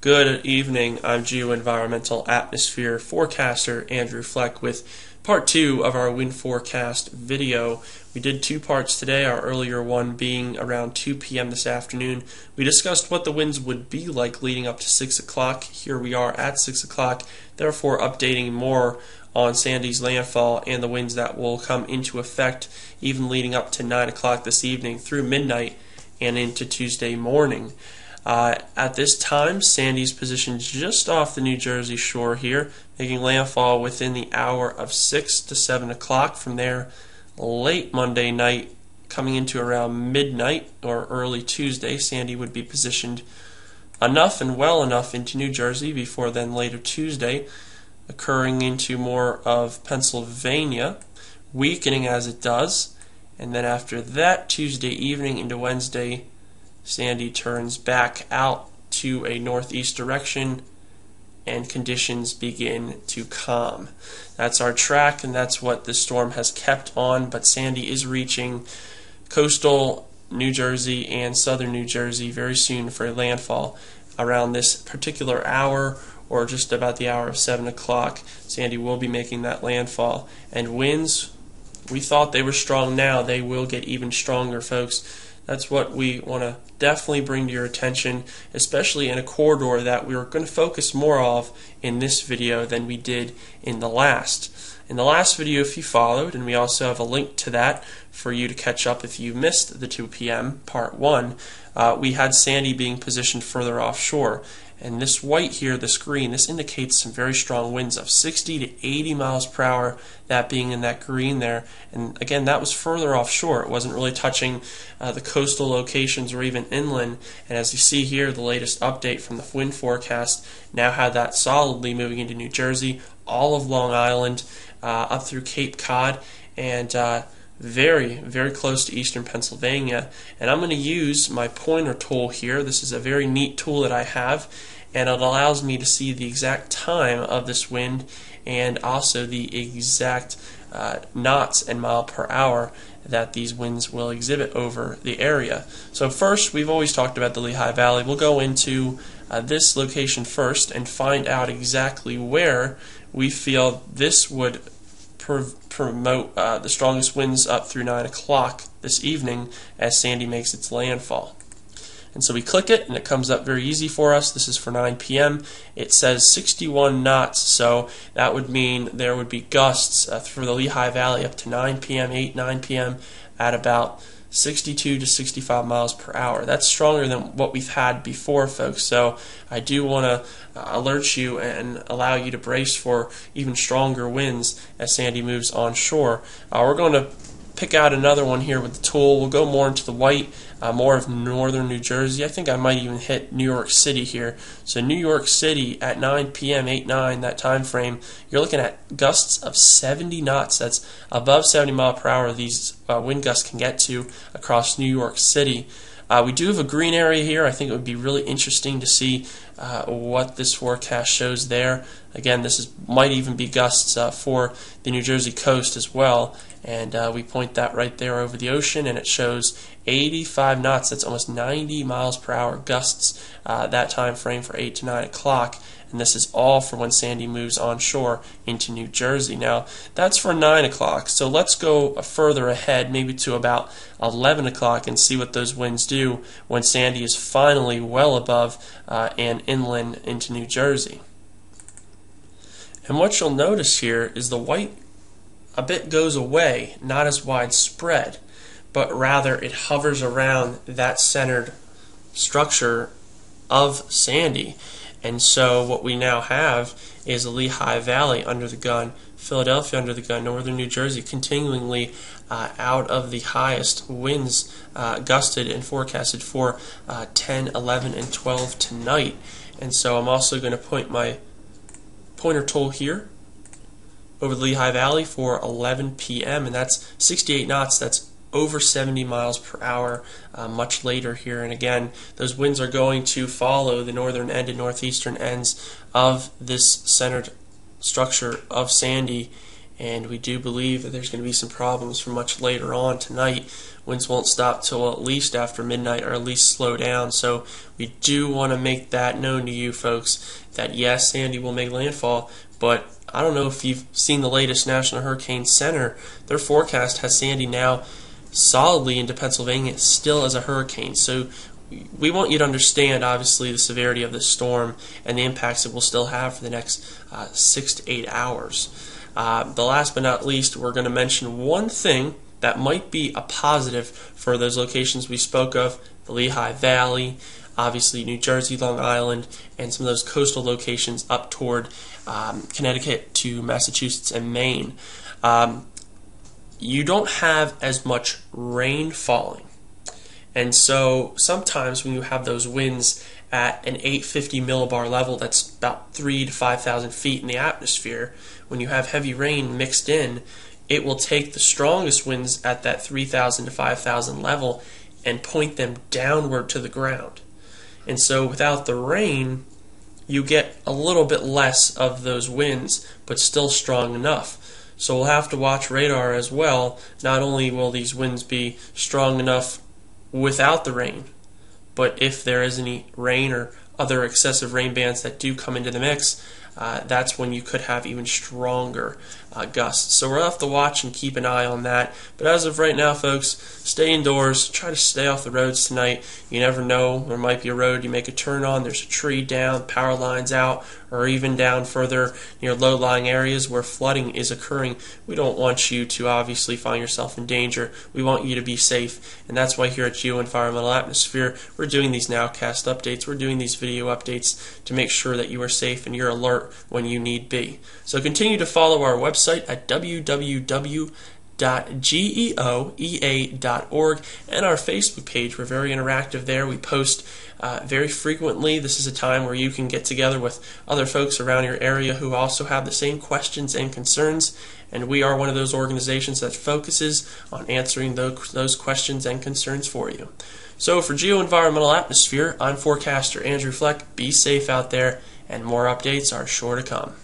Good evening. I'm GeoEnvironmental Atmosphere forecaster Andrew Fleck with part 2 of our wind forecast video. We did 2 parts today, our earlier one being around 2 p.m. this afternoon. We discussed what the winds would be like leading up to 6 o'clock. Here we are at 6 o'clock, therefore updating more on Sandy's landfall and the winds that will come into effect even leading up to 9 o'clock this evening through midnight and into Tuesday morning. At this time, Sandy's positioned just off the New Jersey shore here, making landfall within the hour of 6 to 7 o'clock. From there, late Monday night, coming into around midnight or early Tuesday, Sandy would be positioned enough and well enough into New Jersey before then later Tuesday, occurring into more of Pennsylvania, weakening as it does, and then after that, Tuesday evening into Wednesday, Sandy turns back out to a northeast direction and conditions begin to calm. That's our track, and that's what the storm has kept on, but Sandy is reaching coastal New Jersey and southern New Jersey very soon for a landfall. Around this particular hour, or just about the hour of 7 o'clock, Sandy will be making that landfall. And winds, we thought they were strong now, they will get even stronger, folks. That's what we want to definitely bring to your attention, especially in a corridor that we were going to focus more of in this video than we did in the last. In the last video, if you followed, and we also have a link to that for you to catch up if you missed the 2 p.m. part 1, we had Sandy being positioned further offshore. And this white here, this green, this indicates some very strong winds of 60 to 80 miles per hour, that being in that green there. And again, that was further offshore. It wasn't really touching the coastal locations or even inland. And as you see here, the latest update from the wind forecast now had that solidly moving into New Jersey, all of Long Island, up through Cape Cod, and very, very close to eastern Pennsylvania. And I'm going to use my pointer tool here. This is a very neat tool that I have, and it allows me to see the exact time of this wind and also the exact knots and mile per hour that these winds will exhibit over the area. So first, we've always talked about the Lehigh Valley. We'll go into this location first and find out exactly where we feel this would promote the strongest winds up through 9 o'clock this evening as Sandy makes its landfall. And so we click it and it comes up very easy for us. This is for 9 p.m. It says 61 knots, so that would mean there would be gusts through the Lehigh Valley up to 9 p.m., 9 p.m. at about 62 to 65 miles per hour. That's stronger than what we've had before, folks, so I do want to alert you and allow you to brace for even stronger winds as Sandy moves onshore. We're going to pick out another one here with the tool. We'll go more into the white, more of northern New Jersey. I think I might even hit New York City here. So New York City at 9 p.m., 9, that time frame, you're looking at gusts of 70 knots. That's above 70 mile per hour these wind gusts can get to across New York City. We do have a green area here. I think it would be really interesting to see what this forecast shows there. Again, might even be gusts for the New Jersey coast as well. And we point that right there over the ocean, and it shows 85 knots. That's almost 90 miles per hour gusts that time frame for 8 to 9 o'clock. And this is all for when Sandy moves onshore into New Jersey. Now, that's for 9 o'clock, so let's go further ahead, maybe to about 11 o'clock, and see what those winds do when Sandy is finally well above and inland into New Jersey. And what you'll notice here is the white a bit goes away, not as widespread, but rather it hovers around that centered structure of Sandy. And so what we now have is the Lehigh Valley under the gun, Philadelphia under the gun, northern New Jersey continually out of the highest winds gusted and forecasted for 10, 11, and 12 tonight. And so I'm also going to point my pointer tool here over the Lehigh Valley for 11 p.m. and that's 68 knots. That's over 70 miles per hour much later here. And again, those winds are going to follow the northern end and northeastern ends of this centered structure of Sandy, and we do believe that there's going to be some problems for much later on tonight. Winds won't stop till at least after midnight, or at least slow down. So we do want to make that known to you folks that yes, Sandy will make landfall, but I don't know if you've seen the latest National Hurricane Center. Their forecast has Sandy now solidly into Pennsylvania, still as a hurricane. So we want you to understand, obviously, the severity of this storm and the impacts it will still have for the next 6 to 8 hours. The last but not least, we're going to mention one thing that might be a positive for those locations we spoke of: the Lehigh Valley, obviously New Jersey, Long Island, and some of those coastal locations up toward Connecticut to Massachusetts and Maine. You don't have as much rain falling. And so sometimes when you have those winds at an 850 millibar level, that's about 3,000 to 5,000 feet in the atmosphere, when you have heavy rain mixed in, it will take the strongest winds at that 3,000 to 5,000 level and point them downward to the ground. And so without the rain, you get a little bit less of those winds, but still strong enough. So we'll have to watch radar as well. Not only will these winds be strong enough without the rain, but if there is any rain or other excessive rain bands that do come into the mix, that's when you could have even stronger gusts. So we'll have to watch and keep an eye on that. But as of right now, folks, stay indoors. Try to stay off the roads tonight. You never know. There might be a road you make a turn on, there's a tree down, power lines out, or even down further near low-lying areas where flooding is occurring. We don't want you to obviously find yourself in danger. We want you to be safe, and that's why here at GeoEnvironmental Atmosphere, we're doing these nowcast updates, we're doing these video updates to make sure that you are safe and you're alert when you need be. So continue to follow our website at www.geoea.org and our Facebook page. We're very interactive there. We post very frequently. This is a time where you can get together with other folks around your area who also have the same questions and concerns, and we are one of those organizations that focuses on answering those questions and concerns for you. So for GeoEnvironmental Atmosphere, I'm forecaster Andrew Fleck. Be safe out there, and more updates are sure to come.